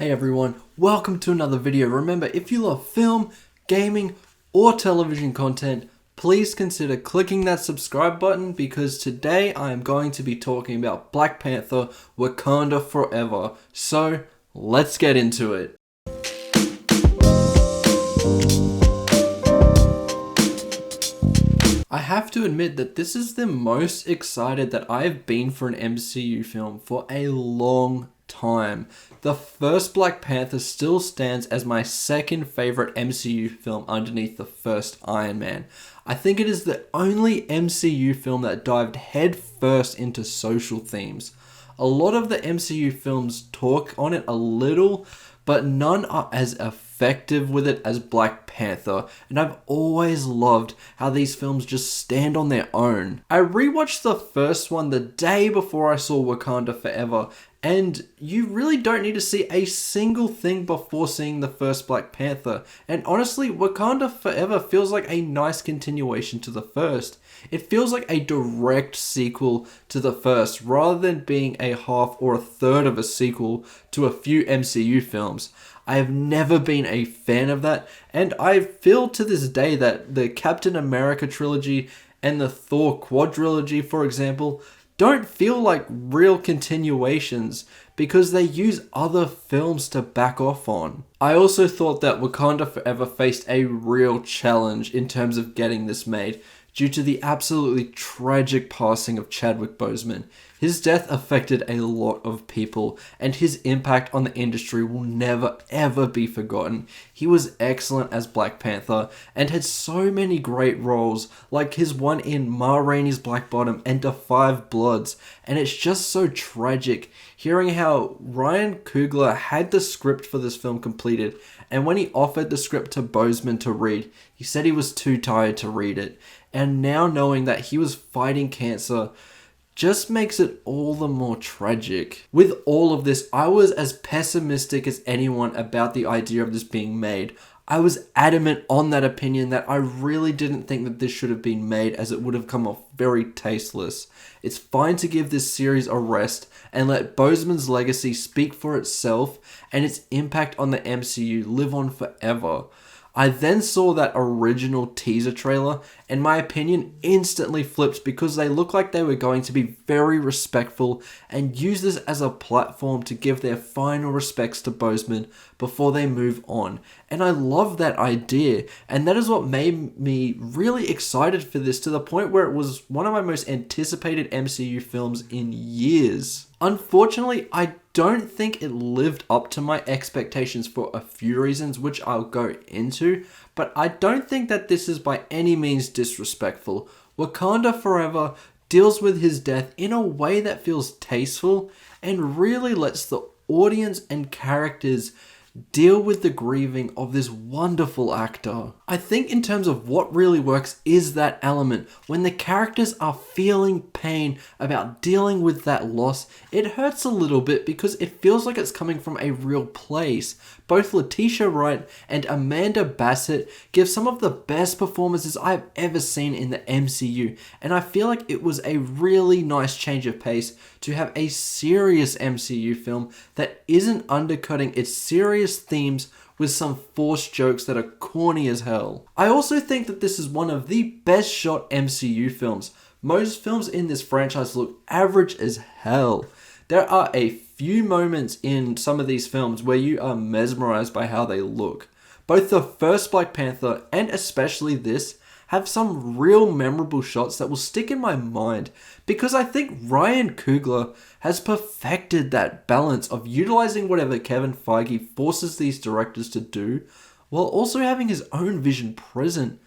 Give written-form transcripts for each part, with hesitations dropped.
Hey everyone, welcome to another video. Remember, if you love film, gaming, or television content, please consider clicking that subscribe button because today I am going to be talking about Black Panther Wakanda Forever. So, let's get into it. I have to admit that this is the most excited that I've been for an MCU film for a long time. The first Black Panther still stands as my second favorite MCU film underneath the first Iron Man. I think it is the only MCU film that dived head first into social themes. A lot of the MCU films talk on it a little, but none are as effective with it as Black Panther, and I've always loved how these films just stand on their own. I rewatched the first one the day before I saw Wakanda Forever, and you really don't need to see a single thing before seeing the first Black Panther. And honestly, Wakanda Forever feels like a nice continuation to the first. It feels like a direct sequel to the first, rather than being a half or a third of a sequel to a few MCU films. I have never been a fan of that, and I feel to this day that the Captain America trilogy and the Thor quadrilogy, for example, don't feel like real continuations because they use other films to back off on. I also thought that Wakanda Forever faced a real challenge in terms of getting this made due to the absolutely tragic passing of Chadwick Boseman. His death affected a lot of people, and his impact on the industry will never ever be forgotten. He was excellent as Black Panther and had so many great roles, like his one in Ma Rainey's Black Bottom and The Five Bloods, and it's just so tragic hearing how Ryan Coogler had the script for this film completed, and when he offered the script to Boseman to read, he said he was too tired to read it. And now knowing that he was fighting cancer just makes it all the more tragic. With all of this, I was as pessimistic as anyone about the idea of this being made. I was adamant on that opinion that I really didn't think that this should have been made, as it would have come off very tasteless. It's fine to give this series a rest and let Boseman's legacy speak for itself and its impact on the MCU live on forever. I then saw that original teaser trailer and my opinion instantly flipped because they looked like they were going to be very respectful and use this as a platform to give their final respects to Boseman before they move on. And I love that idea, and that is what made me really excited for this, to the point where it was one of my most anticipated MCU films in years. Unfortunately, I don't think it lived up to my expectations for a few reasons, which I'll go into, but I don't think that this is by any means disrespectful. Wakanda Forever deals with his death in a way that feels tasteful and really lets the audience and characters deal with the grieving of this wonderful actor. I think in terms of what really works is that element. When the characters are feeling pain about dealing with that loss, it hurts a little bit because it feels like it's coming from a real place. Both Letitia Wright and Amanda Bassett give some of the best performances I've ever seen in the MCU, and I feel like it was a really nice change of pace to have a serious MCU film that isn't undercutting its serious themes with some forced jokes that are corny as hell. I also think that this is one of the best shot MCU films. Most films in this franchise look average as hell. There are a few moments in some of these films where you are mesmerized by how they look. Both the first Black Panther and especially this have some real memorable shots that will stick in my mind, because I think Ryan Coogler has perfected that balance of utilizing whatever Kevin Feige forces these directors to do while also having his own vision present.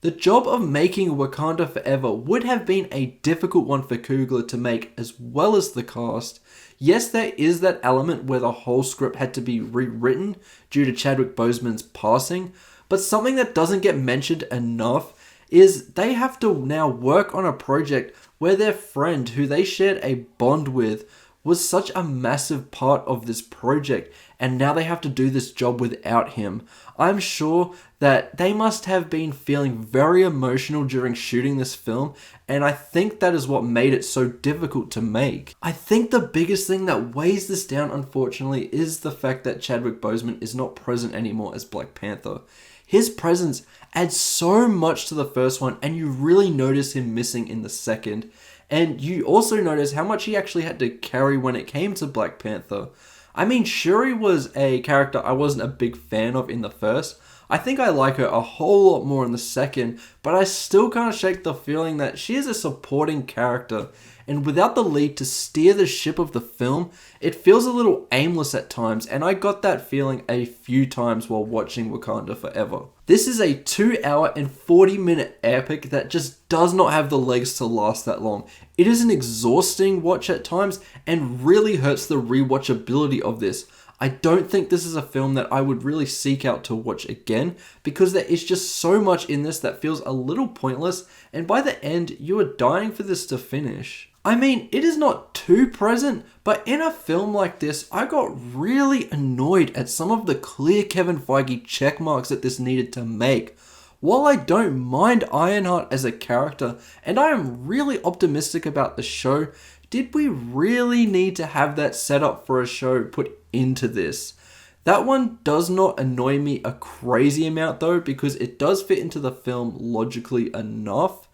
The job of making Wakanda Forever would have been a difficult one for Coogler to make, as well as the cast. Yes, there is that element where the whole script had to be rewritten due to Chadwick Boseman's passing, but something that doesn't get mentioned enough is they have to now work on a project where their friend, who they shared a bond with, was such a massive part of this project, and now they have to do this job without him. I'm sure that they must have been feeling very emotional during shooting this film, and I think that is what made it so difficult to make. I think the biggest thing that weighs this down, unfortunately, is the fact that Chadwick Boseman is not present anymore as Black Panther. His presence adds so much to the first one, and you really notice him missing in the second. And you also notice how much he actually had to carry when it came to Black Panther. I mean, Shuri was a character I wasn't a big fan of in the first. I think I like her a whole lot more in the second, but I still can't shake the feeling that she is a supporting character, and without the lead to steer the ship of the film, it feels a little aimless at times, and I got that feeling a few times while watching Wakanda Forever. This is a 2-hour and 40-minute epic that just does not have the legs to last that long. It is an exhausting watch at times and really hurts the rewatchability of this. I don't think this is a film that I would really seek out to watch again, because there is just so much in this that feels a little pointless, and by the end, you are dying for this to finish. I mean, it is not too present, but in a film like this, I got really annoyed at some of the clear Kevin Feige check marks that this needed to make. While I don't mind Ironheart as a character, and I am really optimistic about the show, did we really need to have that setup for a show put into this? That one does not annoy me a crazy amount though, because it does fit into the film logically enough.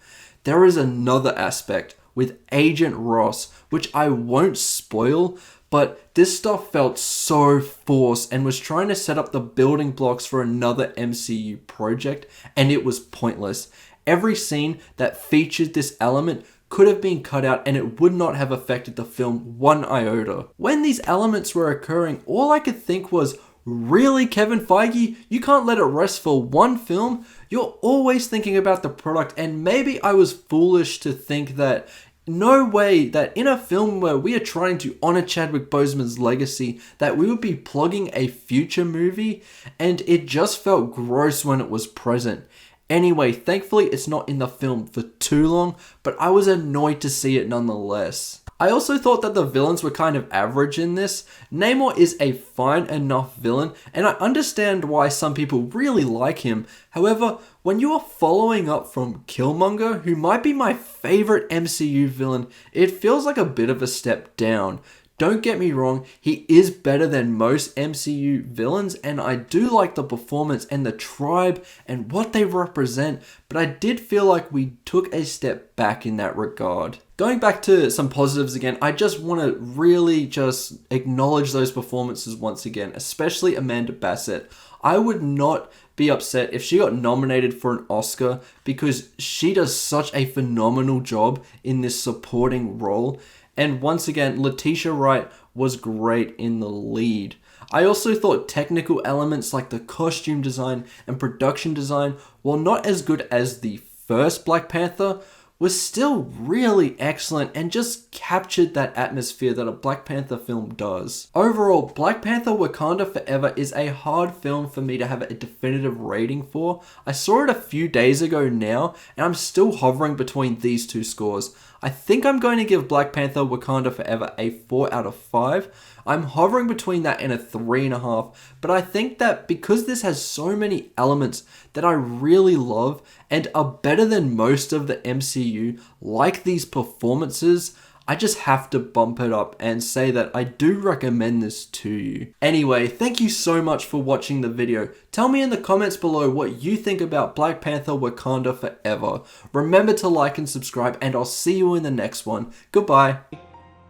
There is another aspect with Agent Ross, which I won't spoil, but this stuff felt so forced and was trying to set up the building blocks for another MCU project, and it was pointless. Every scene that featured this element could have been cut out and it would not have affected the film one iota. When these elements were occurring, all I could think was, really, Kevin Feige? You can't let it rest for one film? You're always thinking about the product, and maybe I was foolish to think that no way that in a film where we are trying to honor Chadwick Boseman's legacy, that we would be plugging a future movie, and it just felt gross when it was present. Anyway, thankfully it's not in the film for too long, but I was annoyed to see it nonetheless. I also thought that the villains were kind of average in this. Namor is a fine enough villain, and I understand why some people really like him. However, when you are following up from Killmonger, who might be my favorite MCU villain, it feels like a bit of a step down. Don't get me wrong, he is better than most MCU villains, and I do like the performance and the tribe and what they represent, but I did feel like we took a step back in that regard. Going back to some positives again, I just want to really just acknowledge those performances once again, especially Amanda Bassett. I would not be upset if she got nominated for an Oscar, because she does such a phenomenal job in this supporting role. And once again, Letitia Wright was great in the lead. I also thought technical elements like the costume design and production design, while not as good as the first Black Panther, was still really excellent and just captured that atmosphere that a Black Panther film does. Overall, Black Panther Wakanda Forever is a hard film for me to have a definitive rating for. I saw it a few days ago now, and I'm still hovering between these two scores. I think I'm going to give Black Panther Wakanda Forever a 4 out of 5. I'm hovering between that and a 3.5, but I think that because this has so many elements that I really love and are better than most of the MCU, like these performances, I just have to bump it up and say that I do recommend this to you. Anyway, thank you so much for watching the video. Tell me in the comments below what you think about Black Panther Wakanda Forever. Remember to like and subscribe, and I'll see you in the next one. Goodbye.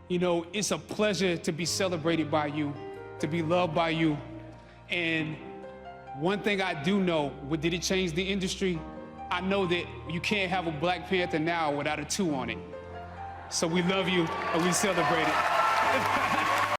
You know, it's a pleasure to be celebrated by you, to be loved by you. And one thing I do know, did it change the industry? I know that you can't have a Black Panther now without a 2 on it. So we love you and we celebrate it.